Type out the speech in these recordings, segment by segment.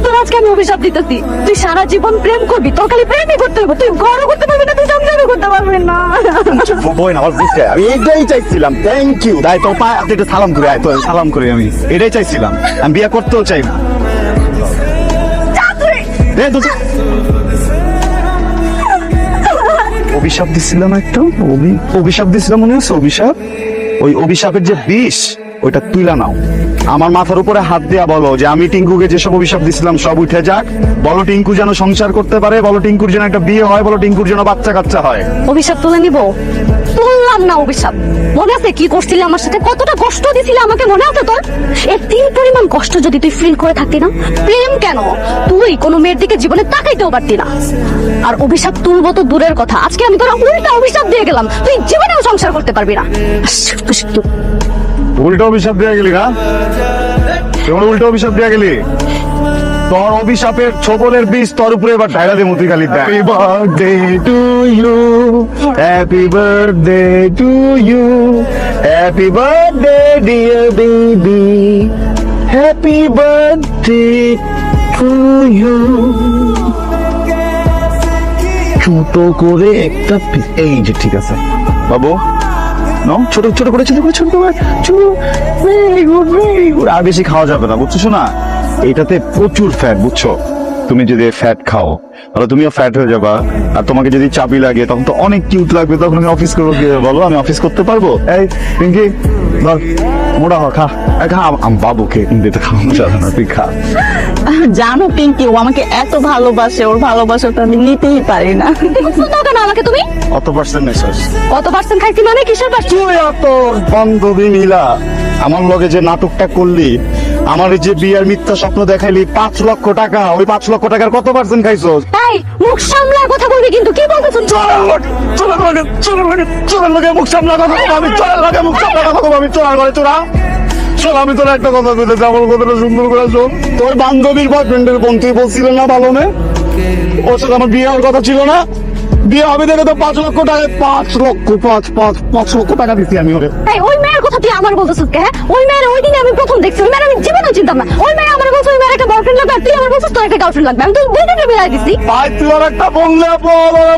তোর আজকে আমি অভিশাপ দিতেছি, তুই সারা জীবন প্রেম করবি, তোর খালি প্রেমই করতে হবে, তুই ঘরও করতে পারবি না, তুই সংসারও করতে পারবি না। বই না আমার বুঝতে, আমি এটাই চাইছিলাম। Thank you. তাই তো পা আপনি একটু সালাম করে আয়, তো সালাম করি। আমি এটাই চাইছিলাম, আমি বিয়ে করতেও চাই না। অভিশাপ দিছিলাম একটা, অভিশাপ দিছিলাম মনে হচ্ছে। অভিশাপ, ওই অভিশাপের যে বিষ ওইটা তুইলা নাও। আমার মাথার উপরে হাত দিয়া বলো যে আমি টিঙ্কুকে যেসব অভিশাপ দিছিলাম সব উঠে যাক। বলো টিঙ্কু যেন সংসার করতে পারে, বলো টিঙ্কুর যেন একটা বিয়ে হয়, বলো টিঙ্কুর যেন বাচ্চা কাচ্চা হয়। অভিশাপ তুলে নিব? তুললাম না অভিশাপ। মনে আছে কি করছিলি আমার সাথে, কতটা কষ্ট দিছিলি আমাকে, মনে আছে তোর? এর তিন পরিমাণ কষ্ট যদি তুই ফিল করে থাকতি না, প্রেম কেন, তুই কোনো মেয়ের দিকে জীবনে তাকাইতেও পারতি না। আর অভিশাপ তুলবো তো দূরের কথা, আজকে আমি তোর উল্টা অভিশাপ দিয়ে গেলাম, তুই জীবনেও সংসার করতে পারবি না। উল্টো অভিশাপ দিয়ে গেলি না? কেমন উল্টো অভিশাপ দিয়ে গেলি? তোর অভিশাপের ছোবলের বীজ তোর উপরে এবার ঢাইলা দে মতি খালি। Happy birthday to you, happy birthday to you, happy birthday dear baby, happy birthday to you. ছোট করে একটা এই যে ঠিক আছে বাবু, ছোট ছোট করে ছোট করে ছোট করে ছোট। Very good, very good. আর বেশি খাওয়া যাবে না, বুঝছো না? এটাতে প্রচুর ফ্যাট, বুঝছো? তুমি যদি ফ্যাট খাও তাহলে তুমিও ফ্যাট হয়ে যাবা। আর তোমাকে যদি চাবি লাগে তখন তো অনেক কিউট লাগবে, তখন আমি অফিস করবো। বলো আমি অফিস করতে পারবো? এই পিঙ্কি ধর, মোটা হ, খা খা। বাবুকে দিতে খাওয়ানো যাবে না, তুই খা। জানো পিঙ্কি, ও আমাকে এত ভালোবাসে, ওর ভালোবাসাটা আমি নিতেই পারি না। কেন আমাকে তুমি কত পার্সেন্ট নেশাস? কত পার্সেন্ট খাইছি মানে কিসের পার্সেন্ট? তুই এত বান্ধবী মিলা আমার লগে যে নাটকটা করলি, আমার এই যে বিয়ের মিথ্যা স্বপ্ন দেখাইলি, 5 লক্ষ টাকা, ওই 5 লক্ষ টাকার কত পার্সেন্ট খাইছো? এই মুখ সামলায় কথা বলবি কিন্তু, কি বলতেছ? চোরের লগে মুখ সামলা কথা বলবো আমি, চোরের লগে মুখ সামলা কথা বলবো আমি, চোরার ঘরে চোরা। শোন, আমি তোর একটা কথা বলতে, আমার কথাটা সুন্দর করে শোন। তোর বান্ধবীর বয়ফ্রেন্ডের বোন, তুই বলছিলেন না ভালো মেয়ে, ওর সাথে আমার বিয়ে হওয়ার কথা ছিল না? বিয়ে হবে দেখে তো 5 লক্ষ টাকা, 5 লক্ষ টাকা দিচ্ছি আমি ওরে। এই ওই মেয়ের কথা তুই আমার বলতেছিস কে? হ্যাঁ, ওই মেয়ের ওই দিনে আমি প্রথম দেখছি, ওই মেয়ের আমি জীবনেও চিনতাম না। ওই মেয়ে আমার বলছে ওই মেয়ের একটা বয়ফ্রেন্ড লাগবে, আর তুই আমার বলছিস তোর একটা গার্লফ্রেন্ড লাগবে। আমি তো দুইটাকে মিলাই দিছি। ভাই তুই আর একটা বললে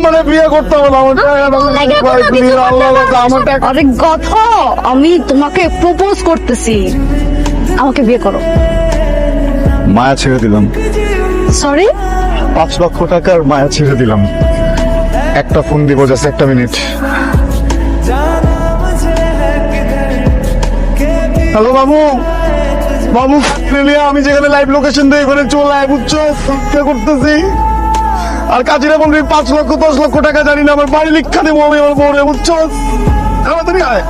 মানে বিয়ে করতে হবে না। আরে কথা, আমি তোমাকে প্রপোজ করতেছি, আমাকে বিয়ে করো। মায়া ছেড়ে দিলাম। সরি? 5 লক্ষ টাকার মায়া ছেড়ে দিলাম। একটা ফোন দিব, জাস্ট 1 মিনিট। হ্যালো বাবু, বাবু আমি যেখানে লাইভ লোকেশন দিয়ে ওখানে চলে আয়, বুঝছো? করতেছি। আর কাজিরা বলবি 5 লক্ষ 10 লক্ষ টাকা জানি না, আমার বাড়ি লিখা দেবো আমি আমার বউরে, বুঝছো? তাড়াতাড়ি আয়।